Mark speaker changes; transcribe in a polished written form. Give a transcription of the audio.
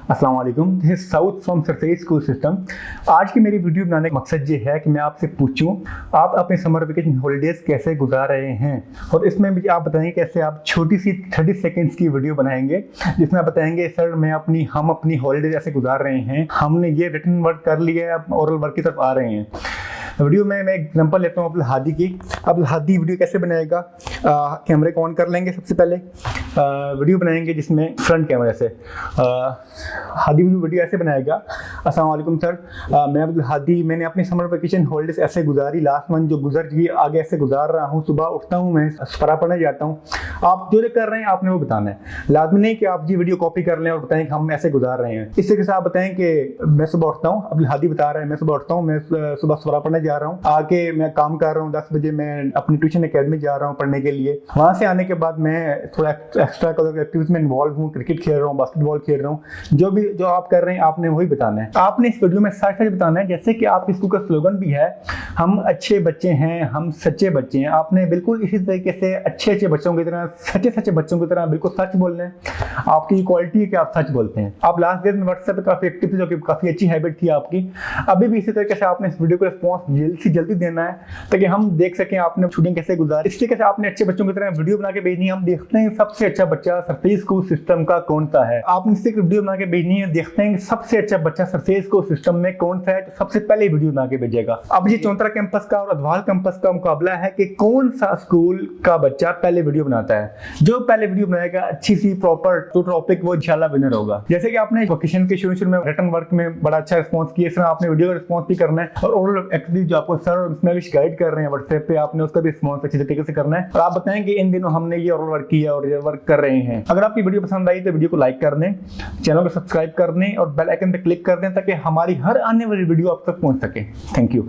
Speaker 1: अस्सलाम वालेकुम, this is south from surface school system. आज की मेरी वीडियो बनाने का मकसद ये है कि मैं आपसे पूछूं आप अपने समर वेकेशन हॉलीडेज कैसे गुजार रहे हैं, और इसमें मुझे आप बताएंगे कैसे आप छोटी सी 30 सेकेंड्स की वीडियो बनाएंगे जिसमें आप बताएंगे सर हम अपनी हॉलीडेज ऐसे गुजार रहे हैं, हमने ये रिटन वर्क कर लिया है, अब ओरल वर्क की तरफ आ रहे हैं। वीडियो में मैं एग्जांपल लेता हूँ अब्दुल हादी की। अब्दुल हादी वीडियो कैसे बनाएगा, कैमरे को ऑन कर लेंगे। सबसे पहले वीडियो बनाएंगे जिसमें फ्रंट कैमरे से हादी वीडियो ऐसे बनाएगा। अस्सलाम वालेकुम सर, मैं अब्दुल हादी, मैंने अपनी समर वेकेशन हॉलीडेज ऐसे गुजारी, लास्ट मंथ जो गुजर गई आगे ऐसे गुजार रहा हूँ। सुबह उठता हूँ, मैं पढ़ा पढ़ने जाता हूँ। आप जो कर रहे हैं आपने वो बताना है, लाजमी नहीं कि आप ये वीडियो कॉपी कर लें और बताएं कि हम ऐसे गुजार रहे हैं। इससे कैसे आप बताएं कि मैं सुबह उठता हूँ, अब्दुल हादी बता रहे हैं मैं सुबह उठता हूँ, मैं सुबह पढ़ा पढ़ने जा रहा हूँ, आके मैं काम कर रहा हूँ, 10 बजे मैं अपनी ट्यूशन एकेडमी जा रहा हूँ पढ़ने के लिए। वहाँ से आने के बाद मैं थोड़ा एक्स्ट्रा एक्टिविटीज में इन्वॉल्व हूँ, क्रिकेट खेल रहा हूँ, बास्केटबॉल खेल रहा हूँ। जो आप कर रहे हैं आपने वही बताना है। आपने इस वीडियो में सच सच बताना है, जैसे कि आपके स्कूल का स्लोगन भी है हम अच्छे बच्चे हैं, हम सच्चे बच्चे हैं। आपने बिल्कुल इसी तरीके से अच्छे बच्चों की तरह, सच्चे बच्चों की तरह बिल्कुल सच बोलना है। आपकी क्वालिटी है कि आप सच बोलते हैं। आप लास्ट डेज में व्हाट्सएप पे काफी एक्टिव थे, जो कि काफी अच्छी हैबिट थी आपकी। अभी भी इसी तरीके से आपने इस वीडियो को रिस्पॉन्स जल्दी देना है ताकि हम देख सकें आपने छुट्टियां कैसे गुजारी। इस तरीके से आपने अच्छे बच्चों की तरह वीडियो बना के भेजनी है। हम देखते हैं सबसे अच्छा बच्चा सरफेस स्कूल सिस्टम का कौन सा है। आपने इससे वीडियो बना के भेजनी है, देखते हैं सबसे अच्छा बच्चा सरफेस स्कूल सिस्टम में कौन सा है, तो सबसे पहले वीडियो बना के भेजेगा। अब ये चौंतरा कैंपस का और अधवाल कैंपस का मुकाबला है कि कौन सा स्कूल का बच्चा पहले वीडियो बनाता है। जो पहले वीडियो बनाएगा अच्छी सी प्रॉपर तो टॉपिक, वो इंशाल्लाह विनर होगा। जैसे कि आपने वेकेशन के शुरू में रिटन वर्क में बड़ा अच्छा रिस्पॉन्स किया, इसमें आपने वीडियो का रिस्पॉन्स भी करना है, और ओरल एक्टिविटी जो आपको सर उसमें भी गाइड कर रहे हैं व्हाट्सएप पे, आपने उसका भी रिस्पॉन्स अच्छी तरीके से करना है। और आप बताएं कि इन दिनों हमने ये ओरल वर्क किया और ये वर्क कर रहे हैं। अगर आपकी वीडियो पसंद आई तो वीडियो को लाइक कर दें, चैनल को सब्सक्राइब कर दें और बेल आइकन पे क्लिक कर दें ताकि हमारी हर आने वाली वीडियो आप तक पहुंच सके। Thank you.